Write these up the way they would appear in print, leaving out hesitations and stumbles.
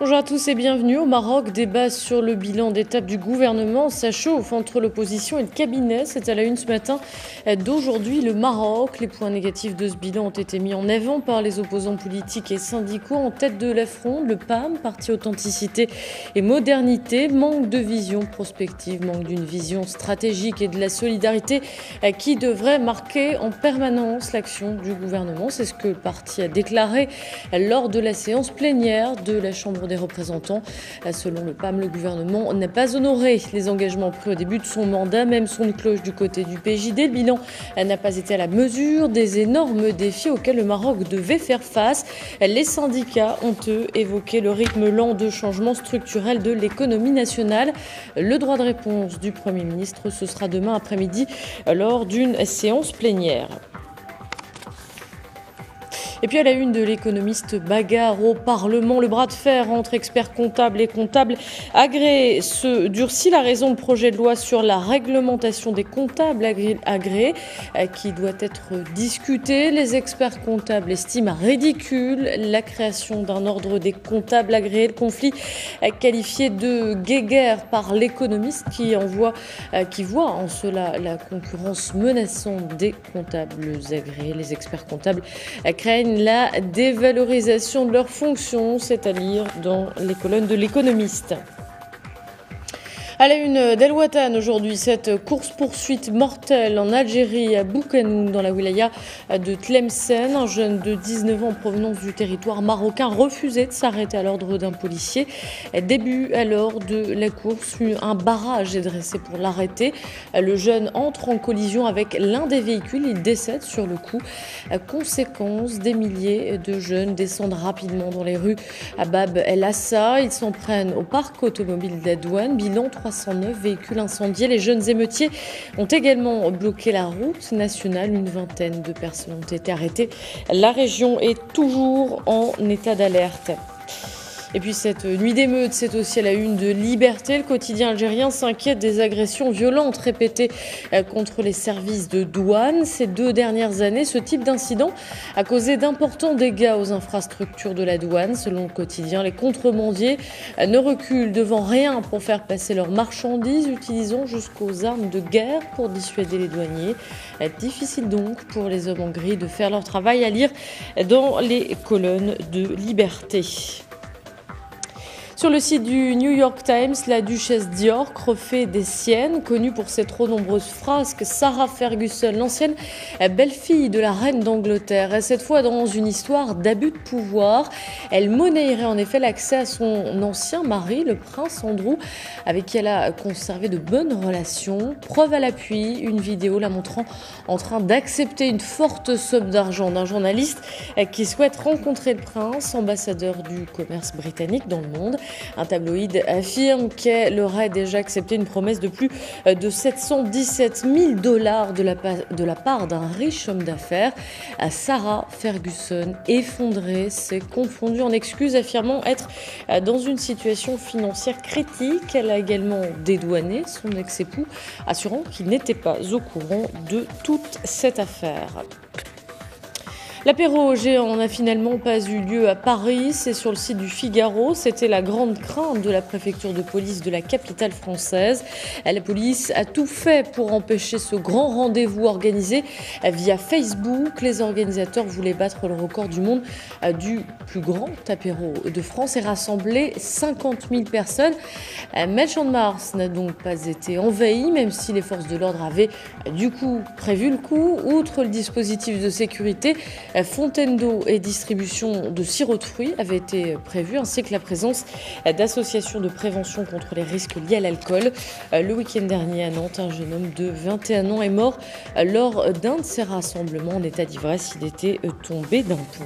Bonjour à tous et bienvenue au Maroc. Débat sur le bilan d'étape du gouvernement. Ça chauffe entre l'opposition et le cabinet. C'est à la une ce matin d'Aujourd'hui le Maroc. Les points négatifs de ce bilan ont été mis en avant par les opposants politiques et syndicaux. En tête de la fronde, le PAM, Parti Authenticité et Modernité. Manque de vision prospective, manque d'une vision stratégique et de la solidarité qui devrait marquer en permanence l'action du gouvernement. C'est ce que le parti a déclaré lors de la séance plénière de la Chambre des représentants. Selon le PAM, le gouvernement n'a pas honoré les engagements pris au début de son mandat, même son de cloche du côté du PJD. Le bilan n'a pas été à la mesure des énormes défis auxquels le Maroc devait faire face. Les syndicats ont, eux, évoqué le rythme lent de changement structurel de l'économie nationale. Le droit de réponse du Premier ministre, ce sera demain après-midi lors d'une séance plénière. Et puis à la une de l'Économiste, bagarre au Parlement. Le bras de fer entre experts comptables et comptables agréés se durcit. La raison, le projet de loi sur la réglementation des comptables agréés qui doit être discuté. Les experts comptables estiment ridicule la création d'un ordre des comptables agréés. Le conflit qualifié de guéguerre par l'Économiste qui voit en cela la concurrence menaçante des comptables agréés. Les experts comptables craignent la dévalorisation de leurs fonctions, c'est à lire dans les colonnes de l'Économiste. À la une d'El Watan aujourd'hui, cette course-poursuite mortelle en Algérie, à Boukanoun, dans la wilaya de Tlemcen. Un jeune de 19 ans en provenance du territoire marocain refusait de s'arrêter à l'ordre d'un policier. Début alors de la course, un barrage est dressé pour l'arrêter. Le jeune entre en collision avec l'un des véhicules, il décède sur le coup. Conséquence, des milliers de jeunes descendent rapidement dans les rues à Bab El Assa. Ils s'en prennent au parc automobile de la douane. Bilan 309 véhicules incendiés. Les jeunes émeutiers ont également bloqué la route nationale. Une vingtaine de personnes ont été arrêtées. La région est toujours en état d'alerte. Et puis cette nuit d'émeute, c'est aussi à la une de Liberté. Le quotidien algérien s'inquiète des agressions violentes répétées contre les services de douane. Ces 2 dernières années, ce type d'incident a causé d'importants dégâts aux infrastructures de la douane. Selon le quotidien, les contrebandiers ne reculent devant rien pour faire passer leurs marchandises, utilisant jusqu'aux armes de guerre pour dissuader les douaniers. Difficile donc pour les hommes en gris de faire leur travail, à lire dans les colonnes de Liberté. Sur le site du New York Times, la duchesse d'York refait des siennes. Connue pour ses trop nombreuses frasques, Sarah Ferguson, l'ancienne belle-fille de la reine d'Angleterre, est cette fois dans une histoire d'abus de pouvoir. Elle monnaierait en effet l'accès à son ancien mari, le prince Andrew, avec qui elle a conservé de bonnes relations. Preuve à l'appui, une vidéo la montrant en train d'accepter une forte somme d'argent d'un journaliste qui souhaite rencontrer le prince, ambassadeur du commerce britannique dans le monde. Un tabloïd affirme qu'elle aurait déjà accepté une promesse de plus de 717 000 $ de la part d'un riche homme d'affaires. Sarah Ferguson, effondrée, s'est confondue en excuses, affirmant être dans une situation financière critique. Elle a également dédouané son ex-époux, assurant qu'il n'était pas au courant de toute cette affaire. L'apéro géant n'a finalement pas eu lieu à Paris, c'est sur le site du Figaro. C'était la grande crainte de la préfecture de police de la capitale française. La police a tout fait pour empêcher ce grand rendez-vous organisé via Facebook. Les organisateurs voulaient battre le record du monde du plus grand apéro de France et rassembler 50 000 personnes. Champ-de-Mars n'a donc pas été envahi, même si les forces de l'ordre avaient du coup prévu le coup. Outre le dispositif de sécurité, fontaine d'eau et distribution de sirop de fruits avaient été prévus, ainsi que la présence d'associations de prévention contre les risques liés à l'alcool. Le week-end dernier à Nantes, un jeune homme de 21 ans est mort lors d'un de ces rassemblements en état d'ivresse. Il était tombé d'un pont.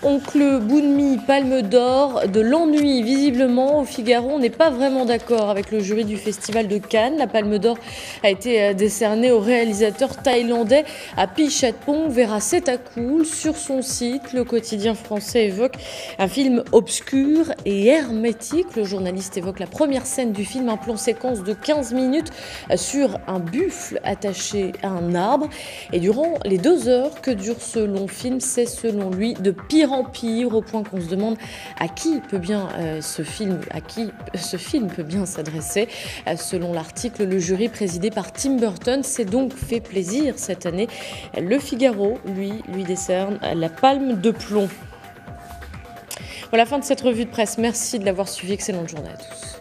Oncle Bounmi, palme d'or de l'ennui. Visiblement, au Figaro, on n'est pas vraiment d'accord avec le jury du Festival de Cannes. La palme d'or a été décernée au réalisateur thaïlandais Apichatpong Weerasethakul. Sur son site, le quotidien français évoque un film obscur et hermétique. Le journaliste évoque la première scène du film, un plan séquence de 15 minutes sur un buffle attaché à un arbre. Et durant les 2 heures que dure ce long film, c'est selon lui de pire empire, au point qu'on se demande à qui ce film peut bien s'adresser. Selon l'article, le jury présidé par Tim Burton s'est donc fait plaisir cette année. Le Figaro, lui décerne la palme de plomb. Voilà, fin de cette revue de presse. Merci de l'avoir suivi. Excellente journée à tous.